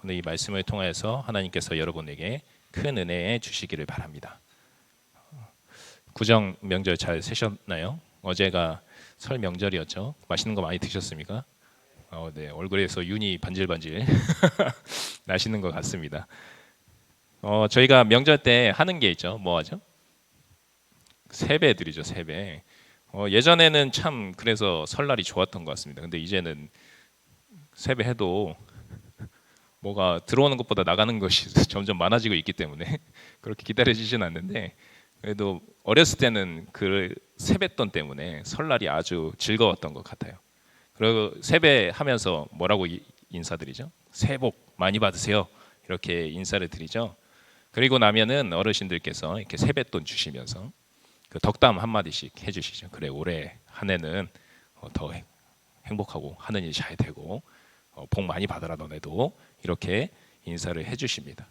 오늘 이 말씀을 통해서 하나님께서 여러분에게 큰 은혜 주시기를 바랍니다. 구정 명절 잘 세셨나요? 어제가 설 명절이었죠. 맛있는 거 많이 드셨습니까? 네, 얼굴에서 윤이 반질반질 나시는 것 같습니다. 저희가 명절 때 하는 게 있죠. 뭐 하죠? 세배 드리죠. 세배. 예전에는 참 그래서 설날이 좋았던 것 같습니다. 근데 이제는 세배 해도 뭐가 들어오는 것보다 나가는 것이 점점 많아지고 있기 때문에 그렇게 기다려지진 않는데, 그래도 어렸을 때는 그 세뱃돈 때문에 설날이 아주 즐거웠던 것 같아요. 그리고 세배하면서 뭐라고 인사드리죠? 새해 복 많이 받으세요, 이렇게 인사를 드리죠. 그리고 나면은 어르신들께서 이렇게 세뱃돈 주시면서 그 덕담 한마디씩 해주시죠. 그래, 올해 한 해는 더 행복하고 하는 일 잘 되고 복 많이 받아라 너네도, 이렇게 인사를 해주십니다.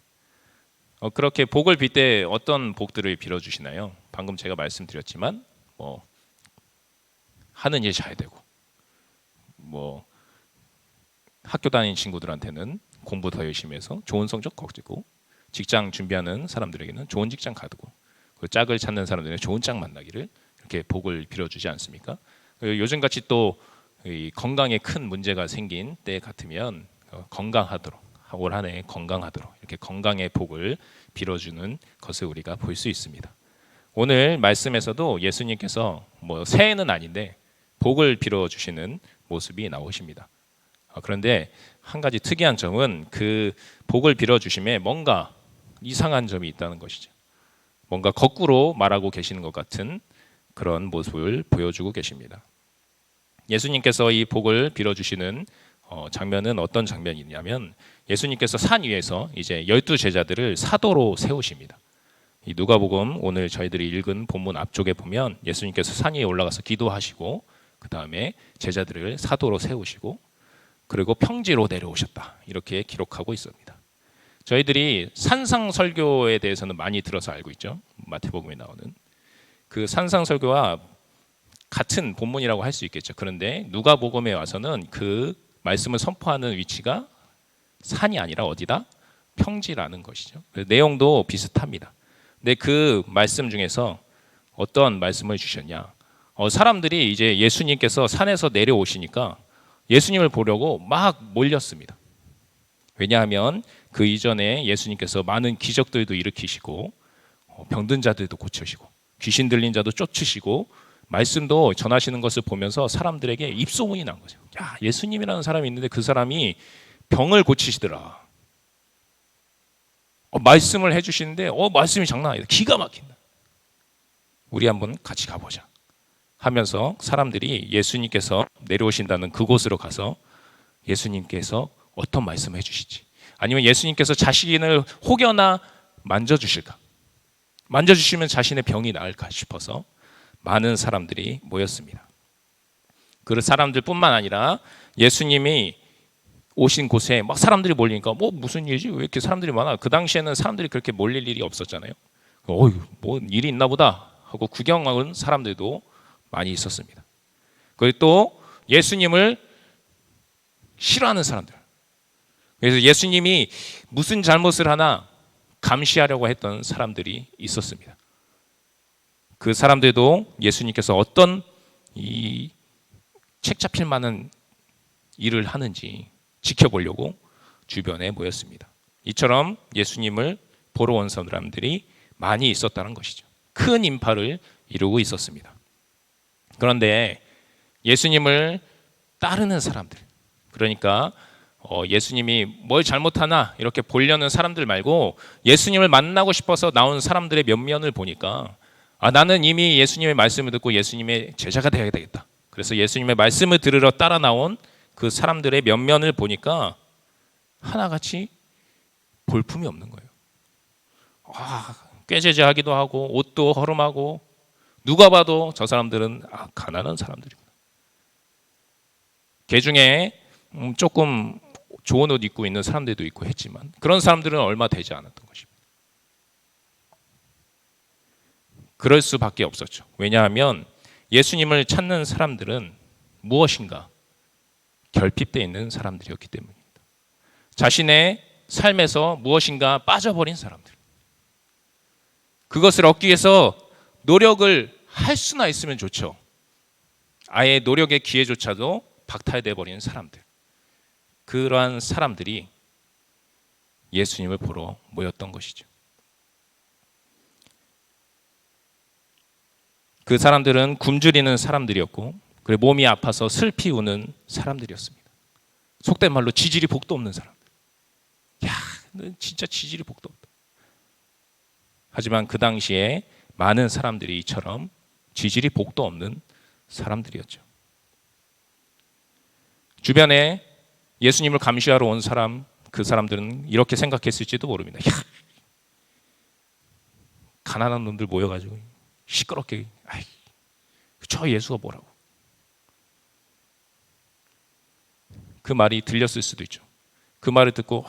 그렇게 복을 빌 때 어떤 복들을 빌어주시나요? 방금 제가 말씀드렸지만 하는 일 잘 되고, 학교 다니는 친구들한테는 공부 더 열심히 해서 좋은 성적 거두고, 직장 준비하는 사람들에게는 좋은 직장 가두고, 그 짝을 찾는 사람들에게 좋은 짝 만나기를, 이렇게 복을 빌어주지 않습니까? 요즘같이 또 건강에 큰 문제가 생긴 때 같으면 건강하도록, 올 한 해 건강하도록 이렇게 건강의 복을 빌어주는 것을 우리가 볼 수 있습니다. 오늘 말씀에서도 예수님께서 새해는 아닌데 복을 빌어주시는 모습이 나오십니다. 그런데 한 가지 특이한 점은 그 복을 빌어주심에 뭔가 이상한 점이 있다는 것이죠. 뭔가 거꾸로 말하고 계시는 것 같은 그런 모습을 보여주고 계십니다. 예수님께서 이 복을 빌어주시는 장면은 어떤 장면이냐면, 예수님께서 산 위에서 이제 12 제자들을 사도로 세우십니다. 이 누가복음 오늘 저희들이 읽은 본문 앞쪽에 보면 예수님께서 산 위에 올라가서 기도하시고, 그 다음에 제자들을 사도로 세우시고, 그리고 평지로 내려오셨다, 이렇게 기록하고 있습니다. 저희들이 산상설교에 대해서는 많이 들어서 알고 있죠. 마태복음에 나오는 그 산상설교와 같은 본문이라고 할 수 있겠죠. 그런데 누가복음에 와서는 그 말씀을 선포하는 위치가 산이 아니라 어디다? 평지라는 것이죠. 내용도 비슷합니다. 근데 그 말씀 중에서 어떤 말씀을 주셨냐? 사람들이 이제 예수님께서 산에서 내려오시니까 예수님을 보려고 막 몰렸습니다. 왜냐하면 그 이전에 예수님께서 많은 기적들도 일으키시고, 병든 자들도 고치시고, 귀신 들린 자도 쫓으시고, 말씀도 전하시는 것을 보면서 사람들에게 입소문이 난 거죠. 야, 예수님이라는 사람이 있는데 그 사람이 병을 고치시더라. 말씀을 해주시는데 말씀이 장난 아니다. 기가 막힌다. 우리 한번 같이 가보자 하면서 사람들이 예수님께서 내려오신다는 그곳으로 가서 예수님께서 어떤 말씀을 해주실지, 아니면 예수님께서 자신을 혹여나 만져주실까, 만져주시면 자신의 병이 나을까 싶어서 많은 사람들이 모였습니다. 그 사람들뿐만 아니라 예수님이 오신 곳에 막 사람들이 몰리니까 무슨 일이지? 왜 이렇게 사람들이 많아? 그 당시에는 사람들이 그렇게 몰릴 일이 없었잖아요. 일이 있나 보다 하고 구경하는 사람들도 많이 있었습니다. 그리고 또 예수님을 싫어하는 사람들, 그래서 예수님이 무슨 잘못을 하나 감시하려고 했던 사람들이 있었습니다. 그 사람들도 예수님께서 어떤 이 책 잡힐 만한 일을 하는지 지켜보려고 주변에 모였습니다. 이처럼 예수님을 보러 온 사람들이 많이 있었다는 것이죠. 큰 인파를 이루고 있었습니다. 그런데 예수님을 따르는 사람들, 그러니까 예수님이 뭘 잘못하나 이렇게 보려는 사람들 말고 예수님을 만나고 싶어서 나온 사람들의 면면을 보니까 나는 이미 예수님의 말씀을 듣고 예수님의 제자가 되어야 되겠다. 그래서 예수님의 말씀을 들으러 따라 나온 그 사람들의 면면을 보니까 하나같이 볼품이 없는 거예요. 꾀죄죄하기도 하고 옷도 허름하고, 누가 봐도 저 사람들은 가난한 사람들이구나. 개 중에 조금 좋은 옷 입고 있는 사람들도 있고 했지만 그런 사람들은 얼마 되지 않았던 것입니다. 그럴 수밖에 없었죠. 왜냐하면 예수님을 찾는 사람들은 무엇인가 결핍되어 있는 사람들이었기 때문입니다. 자신의 삶에서 무엇인가 빠져버린 사람들. 그것을 얻기 위해서 노력을 할 수나 있으면 좋죠. 아예 노력의 기회조차도 박탈돼 버린 사람들. 그러한 사람들이 예수님을 보러 모였던 것이죠. 그 사람들은 굶주리는 사람들이었고, 그리고 몸이 아파서 슬피 우는 사람들이었습니다. 속된 말로 지질이 복도 없는 사람들. 야, 너 진짜 지질이 복도 없다. 하지만 그 당시에 많은 사람들이 이처럼 지질이 복도 없는 사람들이었죠. 주변에 예수님을 감시하러 온 사람, 그 사람들은 이렇게 생각했을지도 모릅니다. 야, 가난한 놈들 모여가지고 시끄럽게, 아이, 저 예수가 뭐라고. 그 말이 들렸을 수도 있죠. 그 말을 듣고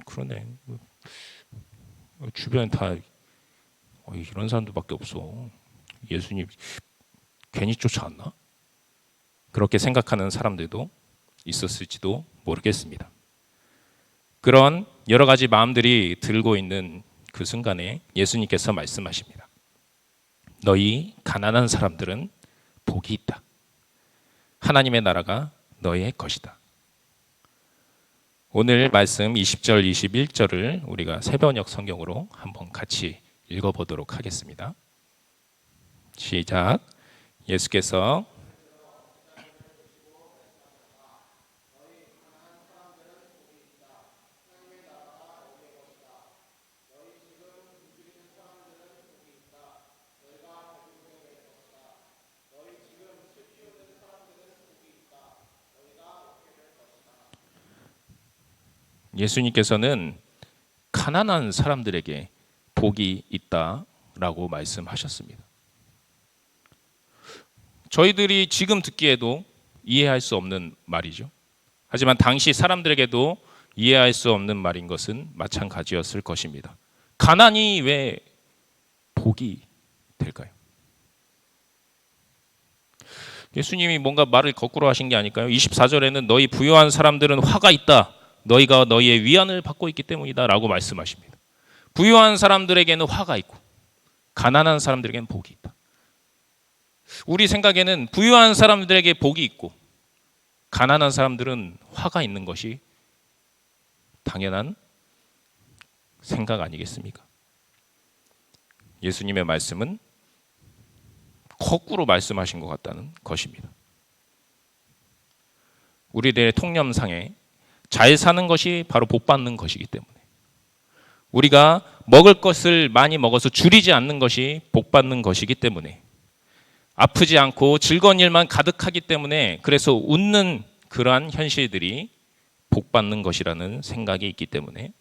그러네. 주변에 다 이런 사람들밖에 없어. 예수님 괜히 쫓아왔나? 그렇게 생각하는 사람들도 있었을지도 모르겠습니다. 그런 여러 가지 마음들이 들고 있는 그 순간에 예수님께서 말씀하십니다. 너희 가난한 사람들은 복이 있다. 하나님의 나라가 너희의 것이다. 오늘 말씀 20절, 21절을 우리가 새번역 성경으로 한번 같이 읽어보도록 하겠습니다. 시작. 예수께서 예수님께서는 가난한 사람들에게 복이 있다라고 말씀하셨습니다. 저희들이 지금 듣기에도 이해할 수 없는 말이죠. 하지만 당시 사람들에게도 이해할 수 없는 말인 것은 마찬가지였을 것입니다. 가난이 왜 복이 될까요? 예수님이 뭔가 말을 거꾸로 하신 게 아닐까요? 24절에는 너희 부유한 사람들은 화가 있다. 너희가 너희의 위안을 받고 있기 때문이다 라고 말씀하십니다. 부유한 사람들에게는 화가 있고 가난한 사람들에게는 복이 있다. 우리 생각에는 부유한 사람들에게 복이 있고 가난한 사람들은 화가 있는 것이 당연한 생각 아니겠습니까? 예수님의 말씀은 거꾸로 말씀하신 것 같다는 것입니다. 우리들의 통념상에 잘 사는 것이 바로 복 받는 것이기 때문에 우리가 먹을 것을 많이 먹어서 줄이지 않는 것이 복 받는 것이기 때문에 아프지 않고 즐거운 일만 가득하기 때문에 그래서 웃는 그러한 현실들이 복 받는 것이라는 생각이 있기 때문에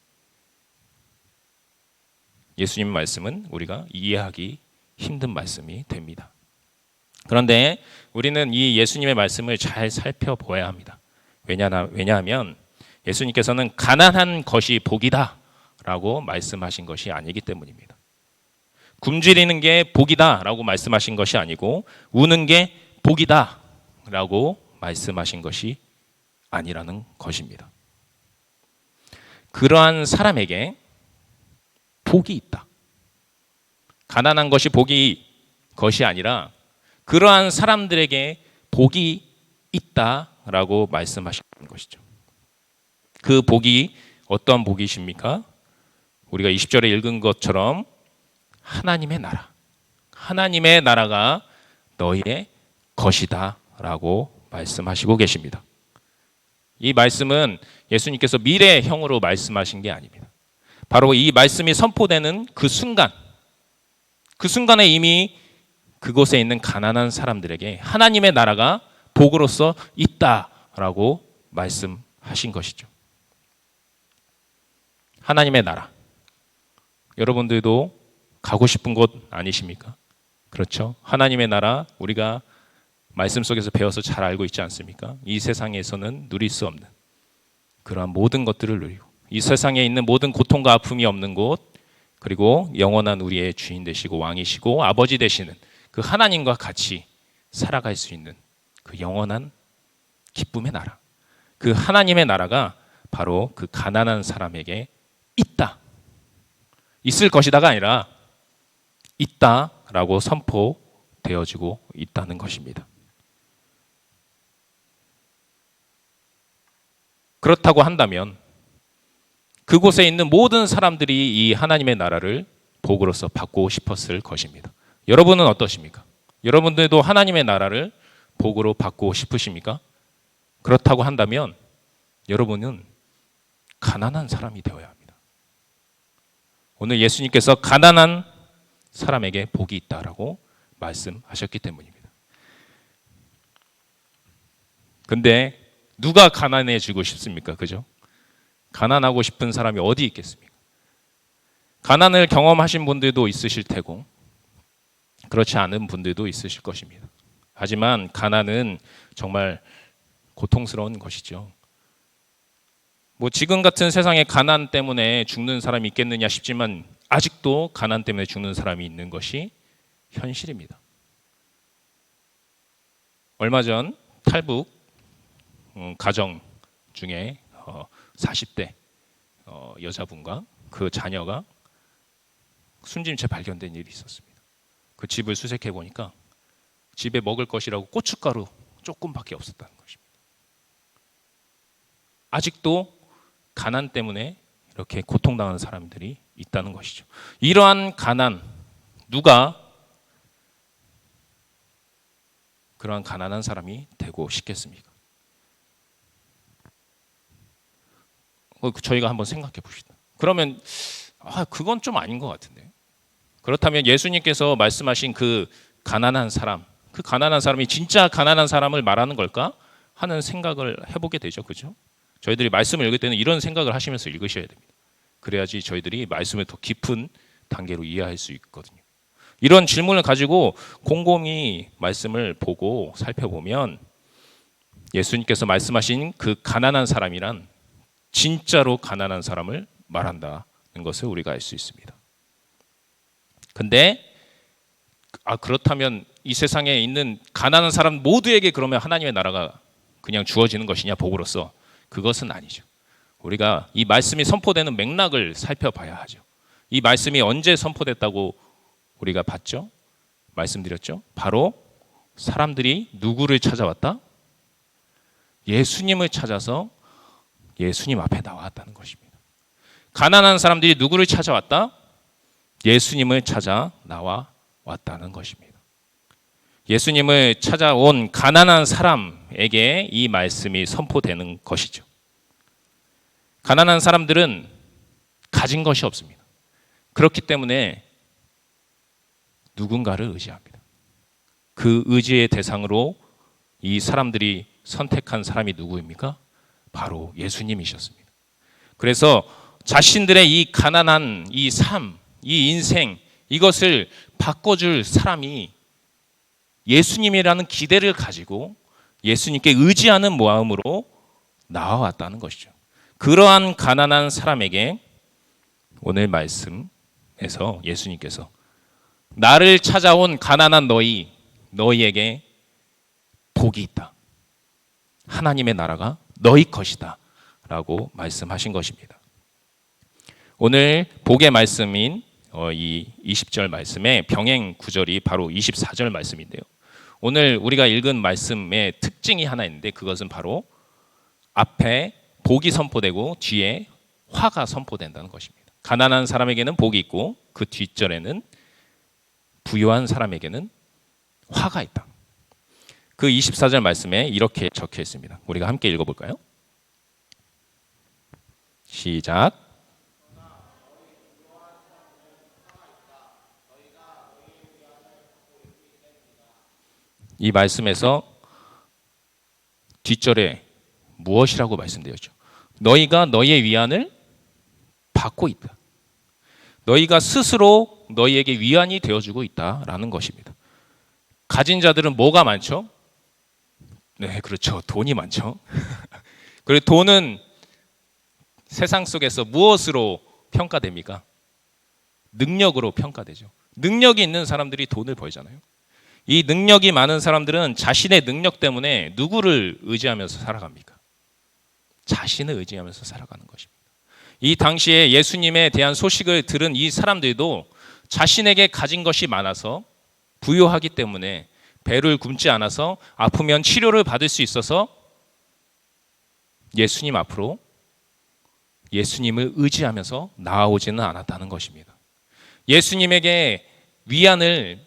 예수님 말씀은 우리가 이해하기 힘든 말씀이 됩니다. 그런데 우리는 이 예수님의 말씀을 잘 살펴보아야 합니다. 왜냐하면 예수님께서는 가난한 것이 복이다 라고 말씀하신 것이 아니기 때문입니다. 굶주리는 게 복이다 라고 말씀하신 것이 아니고 우는 게 복이다 라고 말씀하신 것이 아니라는 것입니다. 그러한 사람에게 복이 있다. 가난한 것이 복이 것이 아니라 그러한 사람들에게 복이 있다라고 말씀하신 것이죠. 그 복이 어떤 복이십니까? 우리가 20절에 읽은 것처럼 하나님의 나라. 하나님의 나라가 너희의 것이다 라고 말씀하시고 계십니다. 이 말씀은 예수님께서 미래형으로 말씀하신 게 아닙니다. 바로 이 말씀이 선포되는 그 순간에 이미 그곳에 있는 가난한 사람들에게 하나님의 나라가 복으로서 있다라고 말씀하신 것이죠. 하나님의 나라. 여러분들도 가고 싶은 곳 아니십니까? 그렇죠? 하나님의 나라 우리가 말씀 속에서 배워서 잘 알고 있지 않습니까? 이 세상에서는 누릴 수 없는 그러한 모든 것들을 누리고 이 세상에 있는 모든 고통과 아픔이 없는 곳, 그리고 영원한 우리의 주인 되시고 왕이시고 아버지 되시는 그 하나님과 같이 살아갈 수 있는 그 영원한 기쁨의 나라, 그 하나님의 나라가 바로 그 가난한 사람에게 있다, 있을 것이다가 아니라 있다라고 선포되어지고 있다는 것입니다. 그렇다고 한다면 그곳에 있는 모든 사람들이 이 하나님의 나라를 복으로서 받고 싶었을 것입니다. 여러분은 어떠십니까? 여러분들도 하나님의 나라를 복으로 받고 싶으십니까? 그렇다고 한다면 여러분은 가난한 사람이 되어야 합니다. 오늘 예수님께서 가난한 사람에게 복이 있다라고 말씀하셨기 때문입니다. 근데 누가 가난해지고 싶습니까? 그죠? 가난하고 싶은 사람이 어디 있겠습니까? 가난을 경험하신 분들도 있으실 테고 그렇지 않은 분들도 있으실 것입니다. 하지만 가난은 정말 고통스러운 것이죠. 뭐 지금 같은 세상에 가난 때문에 죽는 사람이 있겠느냐 싶지만 아직도 가난 때문에 죽는 사람이 있는 것이 현실입니다. 얼마 전 탈북 가정 중에 40대 여자분과 그 자녀가 숨진 채 발견된 일이 있었습니다. 그 집을 수색해 보니까 집에 먹을 것이라고 고춧가루 조금밖에 없었다는 것입니다. 아직도 가난 때문에 이렇게 고통당하는 사람들이 있다는 것이죠. 이러한 가난, 누가 그러한 가난한 사람이 되고 싶겠습니까? 저희가 한번 생각해 봅시다. 그러면 그건 좀 아닌 것 같은데. 그렇다면 예수님께서 말씀하신 그 가난한 사람, 그 가난한 사람이 진짜 가난한 사람을 말하는 걸까 하는 생각을 해보게 되죠, 그렇죠? 저희들이 말씀을 읽을 때는 이런 생각을 하시면서 읽으셔야 됩니다. 그래야지 저희들이 말씀을 더 깊은 단계로 이해할 수 있거든요. 이런 질문을 가지고 곰곰이 말씀을 보고 살펴보면 예수님께서 말씀하신 그 가난한 사람이란 진짜로 가난한 사람을 말한다는 것을 우리가 알 수 있습니다. 근데 그렇다면 이 세상에 있는 가난한 사람 모두에게 그러면 하나님의 나라가 그냥 주어지는 것이냐, 복으로서? 그것은 아니죠. 우리가 이 말씀이 선포되는 맥락을 살펴봐야 하죠. 이 말씀이 언제 선포됐다고 우리가 봤죠? 말씀드렸죠? 바로 사람들이 누구를 찾아왔다? 예수님을 찾아서 예수님 앞에 나왔다는 것입니다. 가난한 사람들이 누구를 찾아왔다? 예수님을 찾아 나왔다는 것입니다. 예수님을 찾아온 가난한 사람에게 이 말씀이 선포되는 것이죠. 가난한 사람들은 가진 것이 없습니다. 그렇기 때문에 누군가를 의지합니다. 그 의지의 대상으로 이 사람들이 선택한 사람이 누구입니까? 바로 예수님이셨습니다. 그래서 자신들의 이 가난한 이 삶, 이 인생, 이것을 바꿔줄 사람이 예수님이라는 기대를 가지고 예수님께 의지하는 마음으로 나와왔다는 것이죠. 그러한 가난한 사람에게 오늘 말씀에서 예수님께서 나를 찾아온 가난한 너희에게 복이 있다. 하나님의 나라가 너희 것이다 라고 말씀하신 것입니다. 오늘 복의 말씀인 이 20절 말씀의 병행 구절이 바로 24절 말씀인데요. 오늘 우리가 읽은 말씀의 특징이 하나 있는데 그것은 바로 앞에 복이 선포되고 뒤에 화가 선포된다는 것입니다. 가난한 사람에게는 복이 있고 그 뒷절에는 부유한 사람에게는 화가 있다. 그 24절 말씀에 이렇게 적혀 있습니다. 우리가 함께 읽어볼까요? 시작. 이 말씀에서 뒷절에 무엇이라고 말씀드렸죠? 너희가 너희의 위안을 받고 있다. 너희가 스스로 너희에게 위안이 되어주고 있다라는 것입니다. 가진 자들은 뭐가 많죠? 네, 그렇죠. 돈이 많죠. 그리고 돈은 세상 속에서 무엇으로 평가됩니까? 능력으로 평가되죠. 능력이 있는 사람들이 돈을 벌잖아요. 이 능력이 많은 사람들은 자신의 능력 때문에 누구를 의지하면서 살아갑니까? 자신을 의지하면서 살아가는 것입니다. 이 당시에 예수님에 대한 소식을 들은 이 사람들도 자신에게 가진 것이 많아서 부유하기 때문에 배를 굶지 않아서 아프면 치료를 받을 수 있어서 예수님 앞으로 예수님을 의지하면서 나아오지는 않았다는 것입니다. 예수님에게 위안을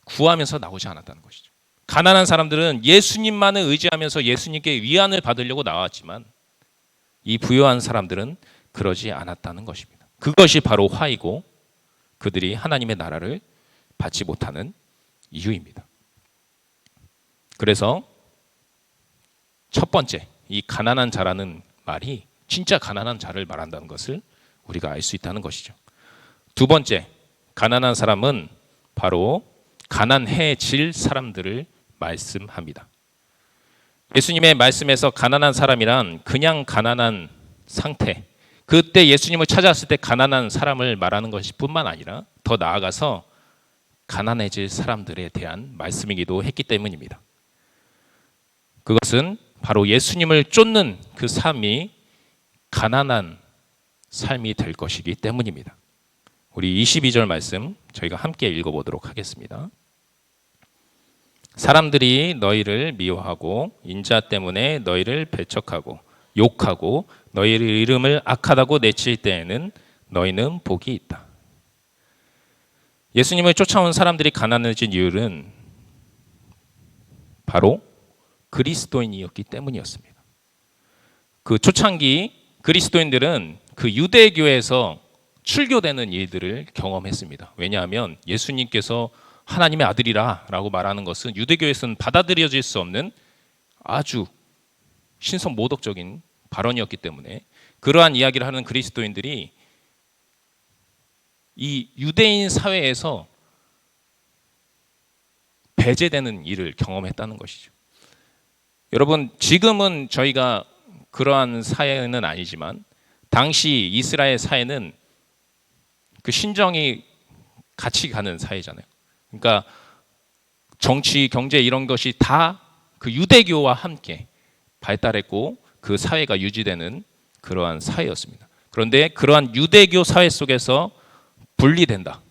구하면서 나오지 않았다는 것이죠. 가난한 사람들은 예수님만을 의지하면서 예수님께 위안을 받으려고 나왔지만 이 부유한 사람들은 그러지 않았다는 것입니다. 그것이 바로 화이고 그들이 하나님의 나라를 받지 못하는 이유입니다. 그래서 첫 번째, 이 가난한 자라는 말이 진짜 가난한 자를 말한다는 것을 우리가 알 수 있다는 것이죠. 두 번째, 가난한 사람은 바로 가난해질 사람들을 말씀합니다. 예수님의 말씀에서 가난한 사람이란 그냥 가난한 상태, 그때 예수님을 찾아왔을 때 가난한 사람을 말하는 것이 뿐만 아니라 더 나아가서 가난해질 사람들에 대한 말씀이기도 했기 때문입니다. 그것은 바로 예수님을 쫓는 그 삶이 가난한 삶이 될 것이기 때문입니다. 우리 22절 말씀 저희가 함께 읽어보도록 하겠습니다. 사람들이 너희를 미워하고 인자 때문에 너희를 배척하고 욕하고 너희의 이름을 악하다고 내칠 때에는 너희는 복이 있다. 예수님을 쫓아온 사람들이 가난해진 이유는 바로 그리스도인이었기 때문이었습니다. 그 초창기 그리스도인들은 그 유대교에서 출교되는 일들을 경험했습니다. 왜냐하면 예수님께서 하나님의 아들이라 라고 말하는 것은 유대교에서는 받아들여질 수 없는 아주 신성모독적인 발언이었기 때문에 그러한 이야기를 하는 그리스도인들이 이 유대인 사회에서 배제되는 일을 경험했다는 것이죠. 여러분, 지금은 저희가 그러한 사회는 아니지만 당시 이스라엘 사회는 그 신정이 같이 가는 사회잖아요. 그러니까 정치, 경제 이런 것이 다 그 유대교와 함께 발달했고 그 사회가 유지되는 그러한 사회였습니다. 그런데 그러한 유대교 사회 속에서 분리된다,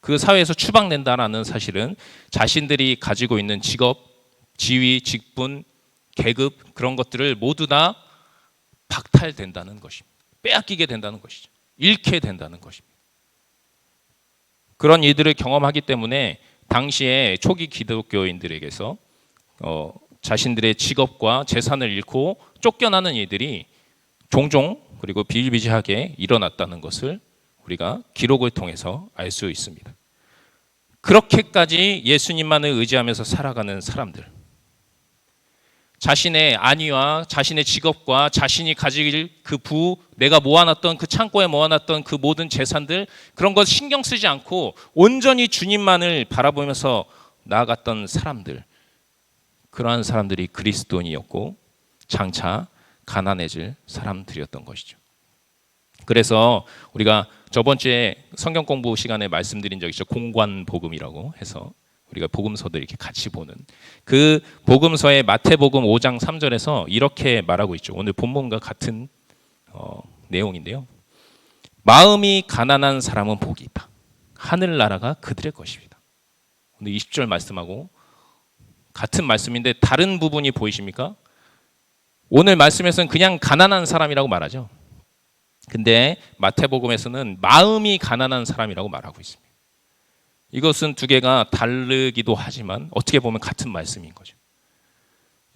그 사회에서 추방된다라는 사실은 자신들이 가지고 있는 직업, 지위, 직분, 계급 그런 것들을 모두 다 박탈된다는 것입니다. 빼앗기게 된다는 것이죠. 잃게 된다는 것입니다. 그런 일들을 경험하기 때문에 당시에 초기 기독교인들에게서 자신들의 직업과 재산을 잃고 쫓겨나는 일들이 종종 그리고 비일비재하게 일어났다는 것을 우리가 기록을 통해서 알 수 있습니다. 그렇게까지 예수님만을 의지하면서 살아가는 사람들, 자신의 안위와 자신의 직업과 자신이 가질 그 내가 모아놨던 그 창고에 모아놨던 그 모든 재산들, 그런 것 신경 쓰지 않고 온전히 주님만을 바라보면서 나아갔던 사람들, 그러한 사람들이 그리스도인이었고 장차 가난해질 사람들이었던 것이죠. 그래서 우리가 저번 주에 성경 공부 시간에 말씀드린 적이 있죠. 공관복음이라고 해서 우리가 복음서들 이렇게 같이 보는 그 복음서의 마태복음 5장 3절에서 이렇게 말하고 있죠. 오늘 본문과 같은 내용인데요. 마음이 가난한 사람은 복이 있다. 하늘나라가 그들의 것입니다. 오늘 20절 말씀하고 같은 말씀인데 다른 부분이 보이십니까? 오늘 말씀에서는 그냥 가난한 사람이라고 말하죠. 근데 마태복음에서는 마음이 가난한 사람이라고 말하고 있습니다. 이것은 두 개가 다르기도 하지만 어떻게 보면 같은 말씀인 거죠.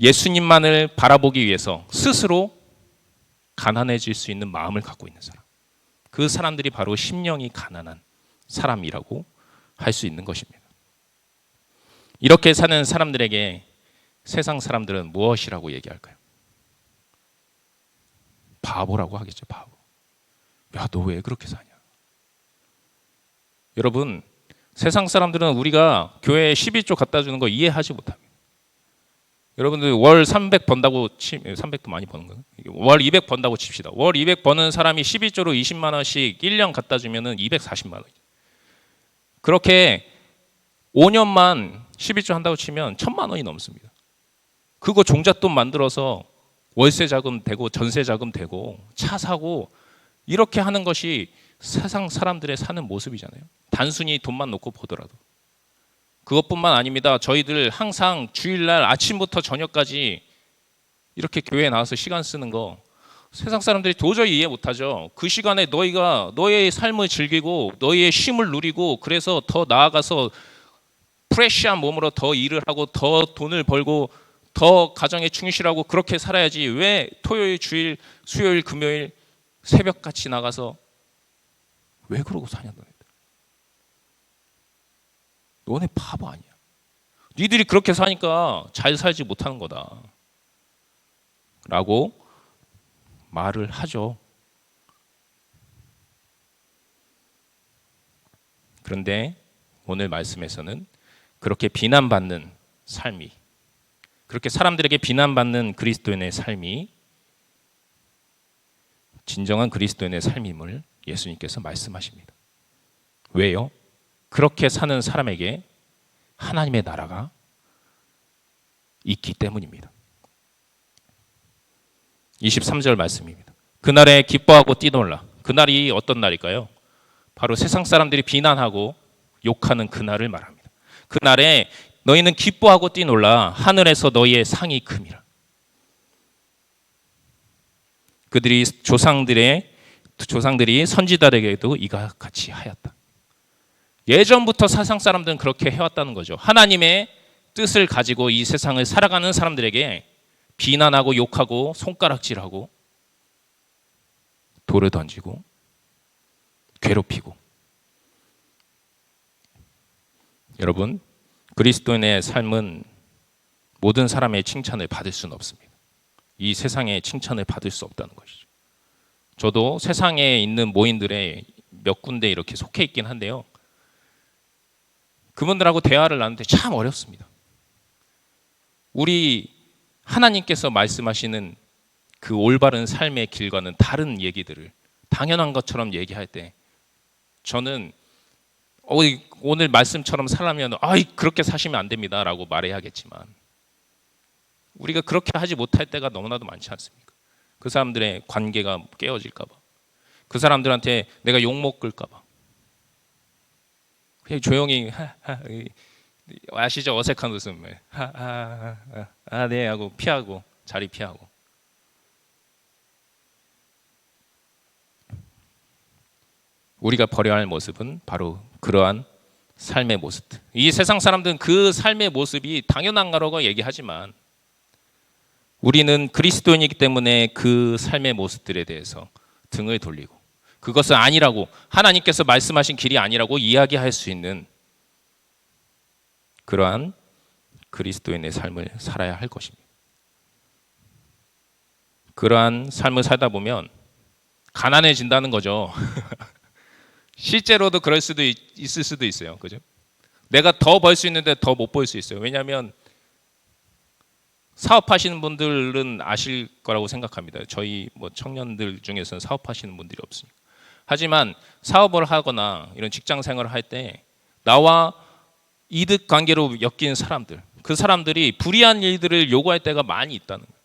예수님만을 바라보기 위해서 스스로 가난해질 수 있는 마음을 갖고 있는 사람, 그 사람들이 바로 심령이 가난한 사람이라고 할 수 있는 것입니다. 이렇게 사는 사람들에게 세상 사람들은 무엇이라고 얘기할까요? 바보라고 하겠죠. 바보. 야, 너 왜 그렇게 사냐? 여러분, 세상 사람들은 우리가 교회에 11조 갖다 주는 거 이해하지 못합니다. 여러분들 월 300 번다고 300도 많이 버는 거예요. 월 200 번다고 칩시다. 월 200 버는 사람이 11조로 20만 원씩 1년 갖다 주면은 240만 원. 그렇게 5년만 11조 한다고 치면 1,000만 원이 넘습니다. 그거 종잣돈 만들어서 월세 자금 되고 전세 자금 되고 차 사고 이렇게 하는 것이 세상 사람들의 사는 모습이잖아요. 단순히 돈만 놓고 보더라도. 그것뿐만 아닙니다. 저희들 항상 주일날 아침부터 저녁까지 이렇게 교회에 나와서 시간 쓰는 거 세상 사람들이 도저히 이해 못하죠. 그 시간에 너희가 너의 삶을 즐기고 너희의 쉼을 누리고 그래서 더 나아가서 프레시한 몸으로 더 일을 하고 더 돈을 벌고 더 가정에 충실하고 그렇게 살아야지 왜 토요일, 주일, 수요일, 금요일 새벽같이 나가서 왜 그러고 사냐 너희들. 너네 바보 아니야. 니들이 그렇게 사니까 잘 살지 못하는 거다. 라고 말을 하죠. 그런데 오늘 말씀에서는 그렇게 비난받는 삶이, 그렇게 사람들에게 비난받는 그리스도인의 삶이 진정한 그리스도인의 삶임을 예수님께서 말씀하십니다. 왜요? 그렇게 사는 사람에게 하나님의 나라가 있기 때문입니다. 23절 말씀입니다. 그날에 기뻐하고 뛰놀라. 그날이 어떤 날일까요? 바로 세상 사람들이 비난하고 욕하는 그날을 말합니다. 그날에 너희는 기뻐하고 뛰놀라. 하늘에서 너희의 상이 큼이라. 그들이 조상들이 선지자들에게도 이가 같이 하였다. 예전부터 세상 사람들은 그렇게 해왔다는 거죠. 하나님의 뜻을 가지고 이 세상을 살아가는 사람들에게 비난하고 욕하고 손가락질하고 돌을 던지고 괴롭히고. 여러분, 그리스도인의 삶은 모든 사람의 칭찬을 받을 수는 없습니다. 이 세상의 칭찬을 받을 수 없다는 것이죠. 저도 세상에 있는 모임들에 몇 군데 이렇게 속해 있긴 한데요. 그분들하고 대화를 나누는데 참 어렵습니다. 우리 하나님께서 말씀하시는 그 올바른 삶의 길과는 다른 얘기들을 당연한 것처럼 얘기할 때 저는 오늘 말씀처럼 살려면 그렇게 사시면 안 됩니다 라고 말해야겠지만 우리가 그렇게 하지 못할 때가 너무나도 많지 않습니까? 그 사람들의 관계가 깨어질까 봐, 그 사람들한테 내가 욕먹 끌까 봐 그냥 조용히 아시죠? 어색한 웃음. 네 하고 피하고 자리 피하고. 우리가 버려야 할 모습은 바로 그러한 삶의 모습들. 이 세상 사람들은 그 삶의 모습이 당연한 거라고 얘기하지만 우리는 그리스도인이기 때문에 그 삶의 모습들에 대해서 등을 돌리고 그것은 아니라고, 하나님께서 말씀하신 길이 아니라고 이야기할 수 있는 그러한 그리스도인의 삶을 살아야 할 것입니다. 그러한 삶을 살다 보면 가난해진다는 거죠. 실제로도 그럴 수도 있을 수도 있어요. 그죠? 내가 더 벌 수 있는데 더 못 벌 수 있어요. 왜냐하면 사업하시는 분들은 아실 거라고 생각합니다. 저희 청년들 중에서는 사업하시는 분들이 없으니까. 하지만 사업을 하거나 이런 직장 생활을 할 때 나와 이득 관계로 엮인 사람들, 그 사람들이 불이한 일들을 요구할 때가 많이 있다는 거예요.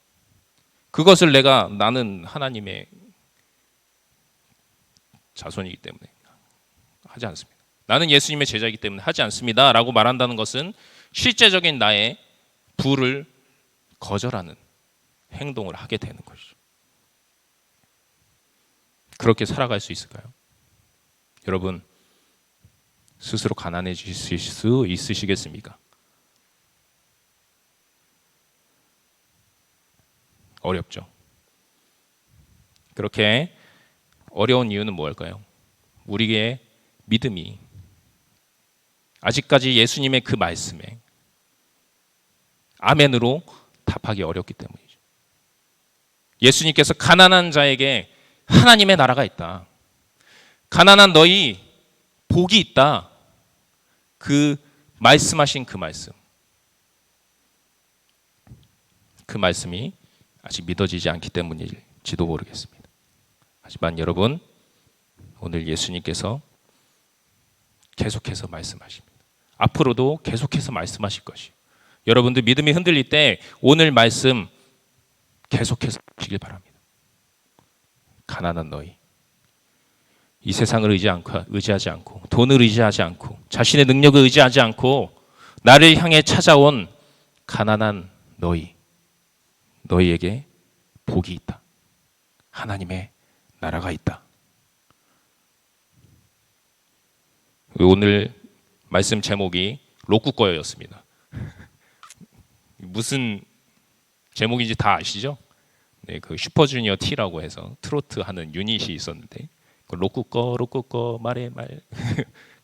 그것을 나는 하나님의 자손이기 때문에 하지 않습니다. 나는 예수님의 제자이기 때문에 하지 않습니다 라고 말한다는 것은 실제적인 나의 부를 거절하는 행동을 하게 되는 것이죠. 그렇게 살아갈 수 있을까요? 여러분, 스스로 가난해질 수 있으시겠습니까? 어렵죠. 그렇게 어려운 이유는 뭘까요? 우리의 믿음이 아직까지 예수님의 그 말씀에 아멘으로 답하기 어렵기 때문이죠. 예수님께서 가난한 자에게 하나님의 나라가 있다. 가난한 너희 복이 있다. 그 말씀하신 그 말씀. 그 말씀이 아직 믿어지지 않기 때문일지도 모르겠습니다. 하지만 여러분, 오늘 예수님께서 계속해서 말씀하십니다. 앞으로도 계속해서 말씀하실 것이요. 여러분들 믿음이 흔들릴 때 오늘 말씀 계속해서 보시길 바랍니다. 가난한 너희, 이 세상을 의지하지 않고 돈을 의지하지 않고 자신의 능력을 의지하지 않고 나를 향해 찾아온 가난한 너희에게 복이 있다. 하나님의 나라가 있다. 오늘 말씀 제목이 로쿠꺼였습니다. 무슨 제목인지 다 아시죠? 네, 그 슈퍼주니어 T라고 해서 트로트 하는 유닛이 있었는데 그 로쿠꺼 말해 말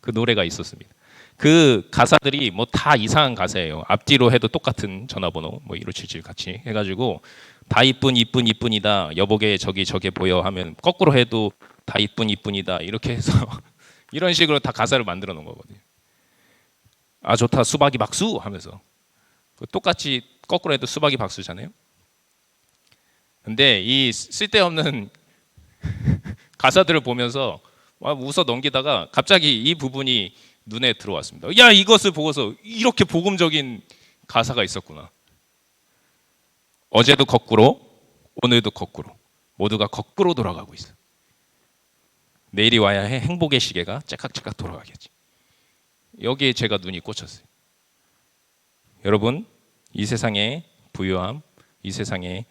그 노래가 있었습니다. 그 가사들이 뭐 다 이상한 가사예요. 앞뒤로 해도 똑같은 전화번호 뭐 1577 같이 해가지고 다 이쁘니다 여보게 저게 보여 하면 거꾸로 해도 다 이쁘니다 이렇게 해서 이런 식으로 다 가사를 만들어 놓은 거거든요. 아 좋다 수박이 박수 하면서 똑같이 거꾸로 해도 수박이 박수잖아요. 근데 이 쓸데없는 가사들을 보면서 웃어 넘기다가 갑자기 이 부분이 눈에 들어왔습니다. 야 이것을 보고서 이렇게 복음적인 가사가 있었구나. 어제도 거꾸로 오늘도 거꾸로 모두가 거꾸로 돌아가고 있어. 내일이 와야 해 행복의 시계가 째깍째깍 돌아가겠지. 여기에 제가 눈이 꽂혔어요. 여러분 이 세상의 부유함, 이 세상의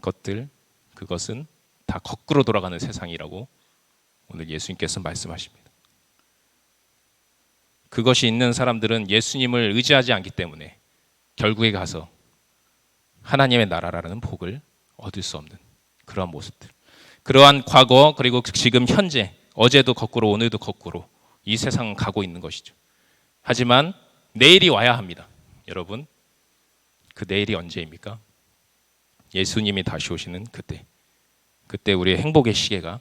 것들 그것은 다 거꾸로 돌아가는 세상이라고 오늘 예수님께서 말씀하십니다. 그것이 있는 사람들은 예수님을 의지하지 않기 때문에 결국에 가서 하나님의 나라라는 복을 얻을 수 없는 그러한 모습들. 그러한 과거 그리고 지금 현재 어제도 거꾸로 오늘도 거꾸로 이 세상은 가고 있는 것이죠. 하지만 내일이 와야 합니다. 여러분 그 내일이 언제입니까? 예수님이 다시 오시는 그때 우리의 행복의 시계가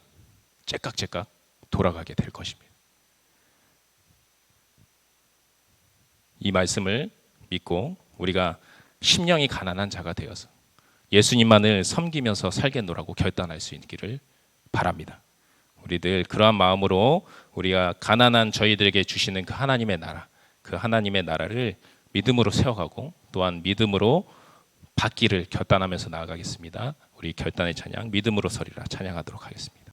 째깍째깍 돌아가게 될 것입니다. 이 말씀을 믿고 우리가 심령이 가난한 자가 되어서 예수님만을 섬기면서 살겠노라고 결단할 수 있기를 바랍니다. 우리들 그러한 마음으로 우리가 가난한 저희들에게 주시는 그 하나님의 나라, 그 하나님의 나라를 믿음으로 세워가고 또한 믿음으로 받기를 결단하면서 나아가겠습니다. 우리 결단의 찬양 믿음으로 서리라 찬양하도록 하겠습니다.